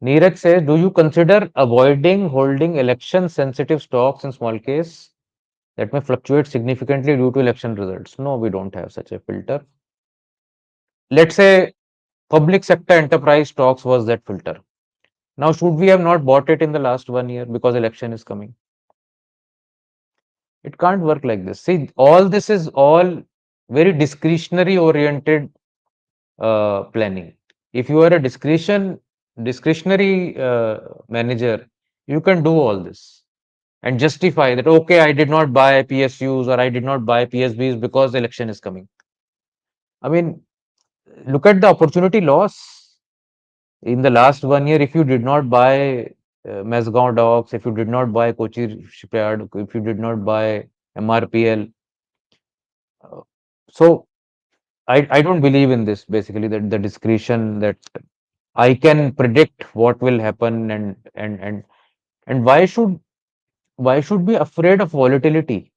Neeraj says, do you consider avoiding holding election sensitive stocks in small case that may fluctuate significantly due to election results? No, we don't have such a filter. Let's say public sector enterprise stocks was that filter. Now, should we have not bought it in the last 1 year because election is coming? It can't work like this. See, all this is all very discretionary oriented planning. If you are a discretionary manager, you can do all this and justify that, okay, I did not buy PSUs or I did not buy PSBs because the election is coming. I mean, look at the opportunity loss in the last 1 year. If you did not buy Mesgaon Docks, if you did not buy Kochi Shipyard, if you did not buy MRPL, so I don't believe in this, basically, that the discretion that I can predict what will happen, and why should be afraid of volatility?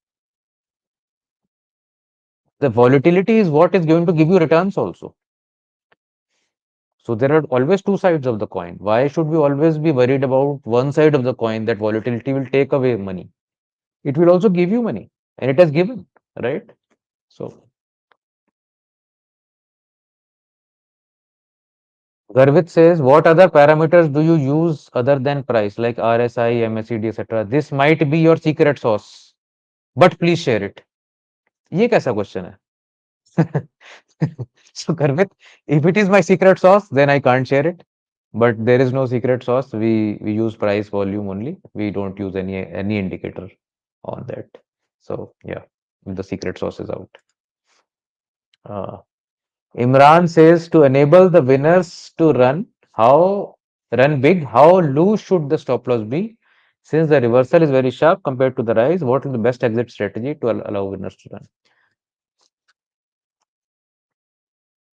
The volatility is what is going to give you returns also. So there are always two sides of the coin. Why should we always be worried about one side of the coin, that volatility will take away money? It will also give you money, and it has given, right? So Garvit says, what other parameters do you use other than price, like RSI, MACD, etc.? This might be your secret sauce, but please share it. ये कैसा question है? So Garvit, if it is my secret sauce, then I can't share it. But there is no secret sauce. We use price volume only. We don't use any indicator on that. So yeah, the secret sauce is out. Uh, Imran says, to enable the winners to run, How run big? How loose should the stop loss be? Since the reversal is very sharp compared to the rise, what is the best exit strategy to allow winners to run?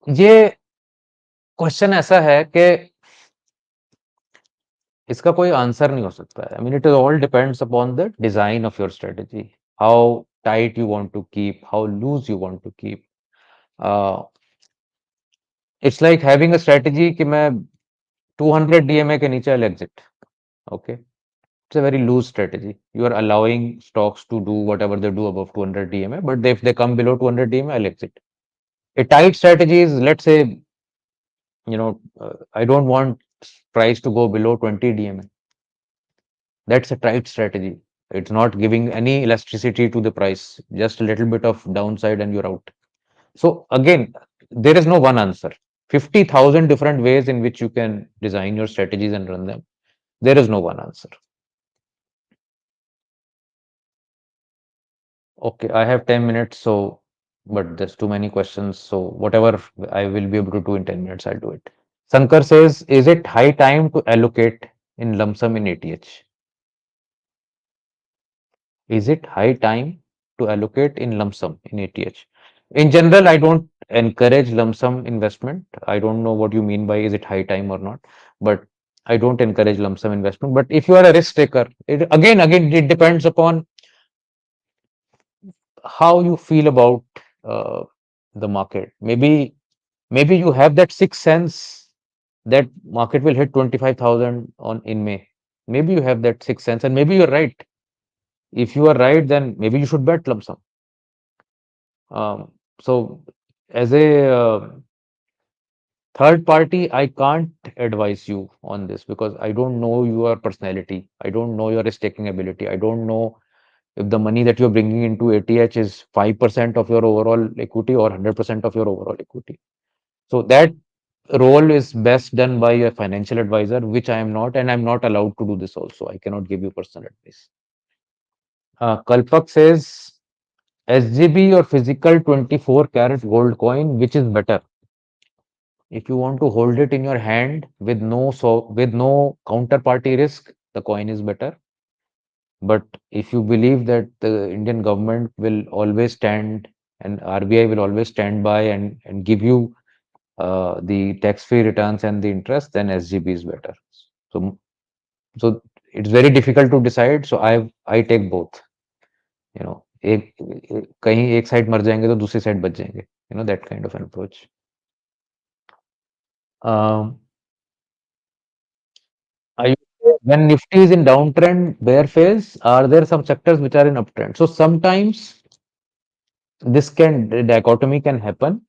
ये question ऐसा है कि इसका कोई answer नहीं हो सकता है. I mean, it all depends upon the design of your strategy. How tight you want to keep, how loose you want to keep. Uh, it's like having a strategy कि मैं 200 DMA के नीचे I'll exit. Okay. It's a very loose strategy. You are allowing stocks to do whatever they do above 200 DMA, but if they come below 200 DMA, I'll exit. A tight strategy is, let's say, I don't want price to go below 20 DMA. That's a tight strategy. It's not giving any elasticity to the price, just a little bit of downside and you're out. So again, there is no one answer. 50,000 different ways in which you can design your strategies and run them. There is no one answer. Okay, I have 10 minutes, so but there's too many questions. So whatever I will be able to do in 10 minutes, I'll do it. Sankar says, is it high time to allocate in lump sum in ATH? Is it high time to allocate in lump sum in ATH? In general, I don't encourage lump sum investment. I don't know what you mean by is it high time or not, but I don't encourage lump sum investment. But if you are a risk taker, again, it depends upon how you feel about uh, the market. Maybe you have that sixth sense that market will hit 25,000 on in May. Maybe you have that sixth sense, and maybe you're right. If you are right, then maybe you should bet lump sum. So, as a third party, I can't advise you on this because I don't know your personality. I don't know your risk taking ability. I don't know if the money that you're bringing into ATH is 5% of your overall equity or 100% of your overall equity. So that role is best done by a financial advisor, which I am not, and I'm not allowed to do this also. I cannot give you personal advice. Kalpak says SGB or physical 24 karat gold coin, which is better? If you want to hold it in your hand with no counterparty risk, the coin is better. But if you believe that the Indian government will always stand and RBI will always stand by and give you the tax-free returns and the interest, then SGB is better. So so it's very difficult to decide. So I take both. एक कहीं एक side मर जाएंगे तो दूसरी side बच जाएंगे. That kind of an approach. Um, are you, when Nifty is in downtrend, bear phase, are there some sectors which are in uptrend? So sometimes this dichotomy can happen.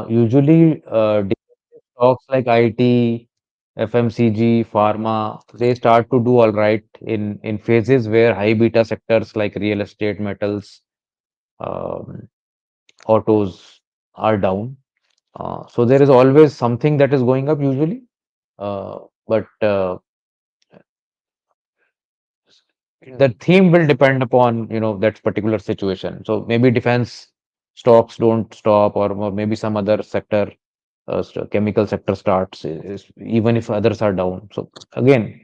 Usually, stocks like IT, FMCG, pharma, they start to do all right in phases where high beta sectors like real estate, metals, um, autos are down. So there is always something that is going up usually, but the theme will depend upon that particular situation. So maybe defense stocks don't stop, or maybe some other sector, chemical sector starts, even if others are down. So again,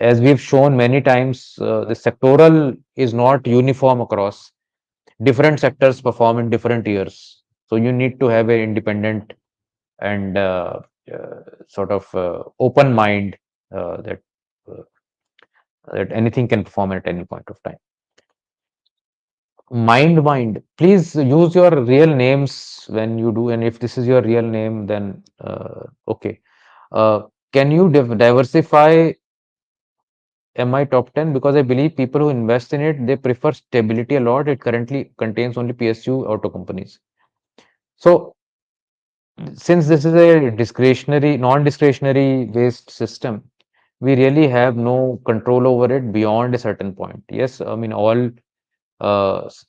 as we've shown many times, the sectoral is not uniform across. Different sectors perform in different years. So you need to have an independent and sort of open mind uh, that anything can perform at any point of time. Mind. Please use your real names when you do, and if this is your real name, then okay. Can you diversify MI top 10? Because I believe people who invest in it, they prefer stability a lot. It currently contains only PSU auto companies. So since this is a non-discretionary based system, we really have no control over it beyond a certain point. Yes, I mean, uh, s-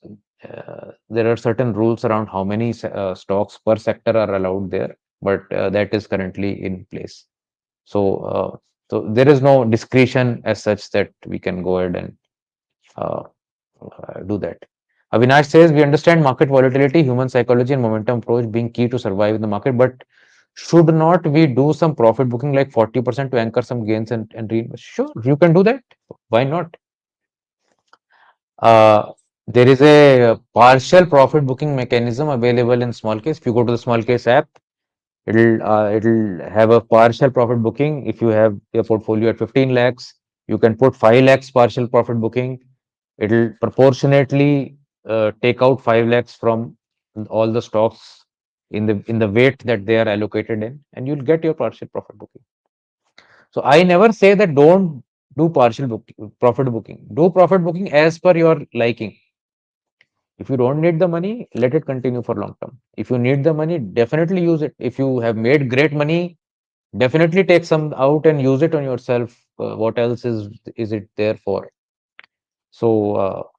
there are certain rules around how many stocks per sector are allowed there, but that is currently in place. So, so there is no discretion as such that we can go ahead and uh, do that. Avinash says we understand market volatility, human psychology, and momentum approach being key to survive in the market, but Should not we do some profit booking like 40% to anchor some gains and reinvest? Sure, you can do that. Why not? Uh, there is a partial profit booking mechanism available in small case. If you go to the small case app, it'll have a partial profit booking. If you have your portfolio at 15 lakhs, you can put 5 lakhs partial profit booking. It'll proportionately take out 5 lakhs from all the stocks in the weight that they are allocated in, and you'll get your partial profit booking. So I never say that don't do profit booking. Do profit booking as per your liking. If you don't need the money, let it continue for long term. If you need the money, definitely use it. If you have made great money, definitely take some out and use it on yourself. What else is it there for? So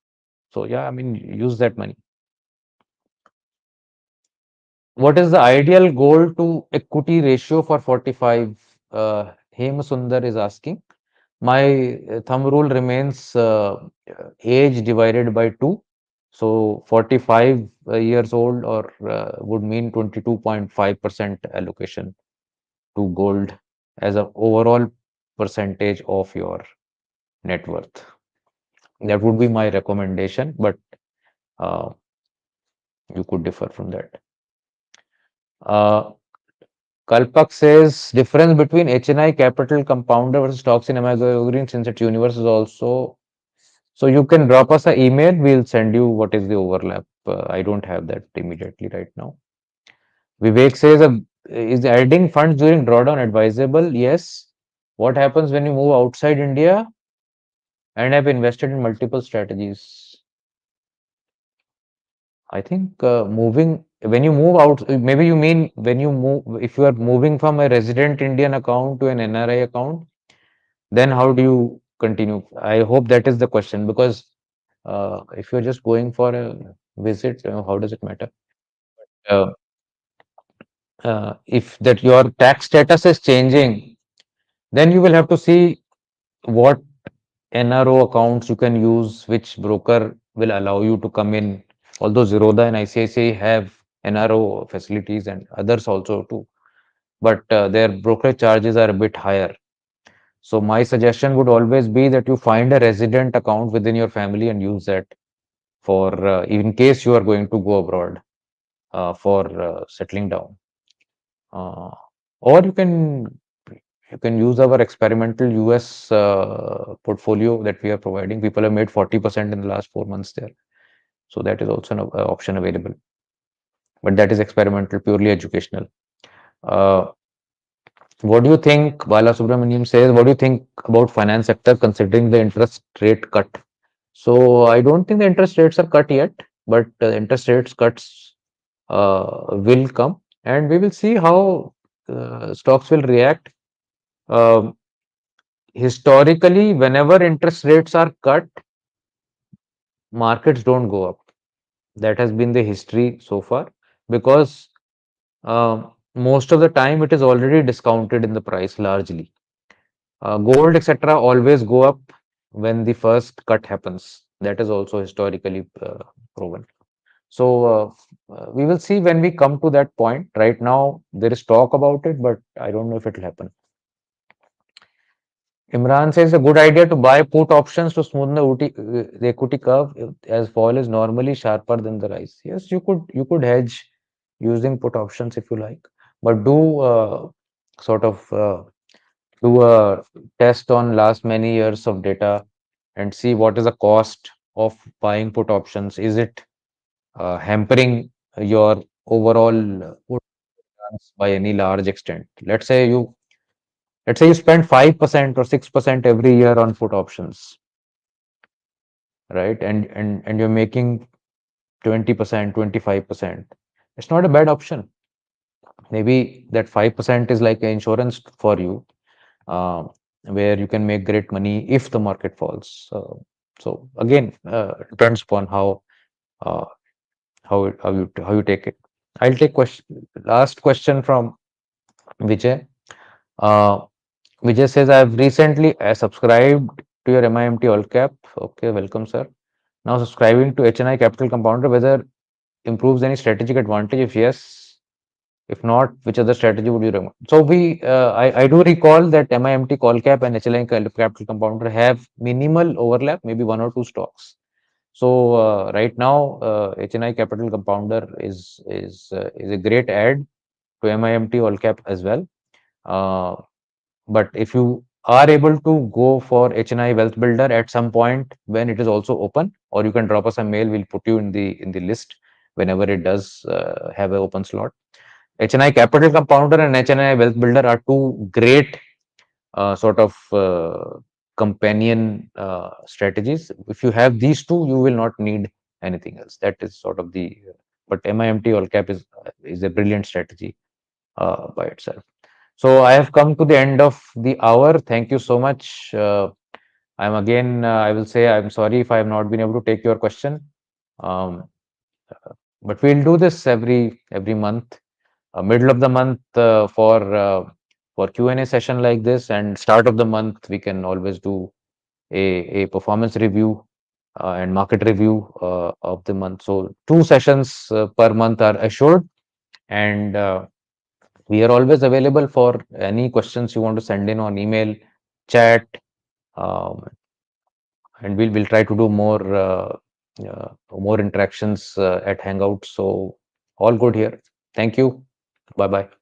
so yeah, I mean, use that money. What is the ideal goal to equity ratio for 45? Hem Sundar is asking. My thumb rule remains age divided by 2. So 45 years old or would mean 22.5% allocation to gold as an overall percentage of your net worth. That would be my recommendation, but uh, you could differ from that. Uh, Kalpak says difference between HNI capital compounder versus stocks in evergreen since its universe is also. So you can drop us an email. We'll send you what is the overlap. I don't have that immediately right now. Vivek says, is adding funds during drawdown advisable? Yes. What happens when you move outside India and have invested in multiple strategies? I think moving when you move out, maybe you mean when you move, if you are moving from a resident Indian account to an NRI account, then how do you continue? I hope that is the question because if you're just going for a visit, how does it matter? Uh, if that your tax status is changing, then you will have to see what NRO accounts you can use, which broker will allow you to come in. Although Zerodha and ICICI have NRO facilities and others also too, but their brokerage charges are a bit higher. So my suggestion would always be that you find a resident account within your family and use that for in case you are going to go abroad for settling down. Uh, or you can use our experimental US portfolio that we are providing. People have made 40% in the last 4 months there. So that is also an option available. But that is experimental, purely educational. Uh, what do you think, Bala Subramaniam says, what do you think about finance sector considering the interest rate cut? So I don't think the interest rates are cut yet, but interest rates cuts will come, and we will see how stocks will react. Um, Historically, whenever interest rates are cut, markets don't go up. That has been the history so far because most of the time it is already discounted in the price largely. Gold, etc., always go up when the first cut happens. That is also historically proven. So we will see when we come to that point. Right now, there is talk about it, but I don't know if it will happen. Imran says a good idea to buy put options to smooth the equity curve as fall is normally sharper than the rise. Yes, you could hedge using put options if you like, but do sort of do a test on last many years of data and see what is the cost of buying put options. Is it hampering your overall put returns by any large extent? Let's say you spend 5% or 6% every year on put options, right? And you're making 20%, 25%. It's not a bad option. Maybe that 5% is like an insurance for you, uh, where you can make great money if the market falls. So again, depends upon uh, how you take it. I'll take last question from Vijay. Uh, Vijay says, I've recently subscribed to your MIMT all cap. Okay, welcome, sir. Now subscribing to HNI Capital Compounder, whether improves any strategic advantage? If yes, If not, which other strategy would you recommend? So I do recall that MIMT call cap and HLI capital compounder have minimal overlap, maybe one or two stocks. So right now, HNI capital compounder is a great add to MIMT all cap as well. But if you are able to go for HNI Wealth Builder at some point when it is also open, or you can drop us a mail, we'll put you in the list whenever it does have an open slot. HNI Capital Compounder and HNI Wealth Builder are two great sort of companion strategies. If you have these two, you will not need anything else. That is sort of the. But MIMT all cap is a brilliant strategy by itself. So I have come to the end of the hour. Thank you so much. I'm again. I will say I'm sorry if I have not been able to take your question. Um, but we'll do this every month, middle of the month for Q&A session like this, and start of the month we can always do a performance review and market review of the month. So two sessions per month are assured, and we are always available for any questions you want to send in on email, chat, um, and we'll try to do more interactions at Hangouts. So all good here. Thank you. Bye bye.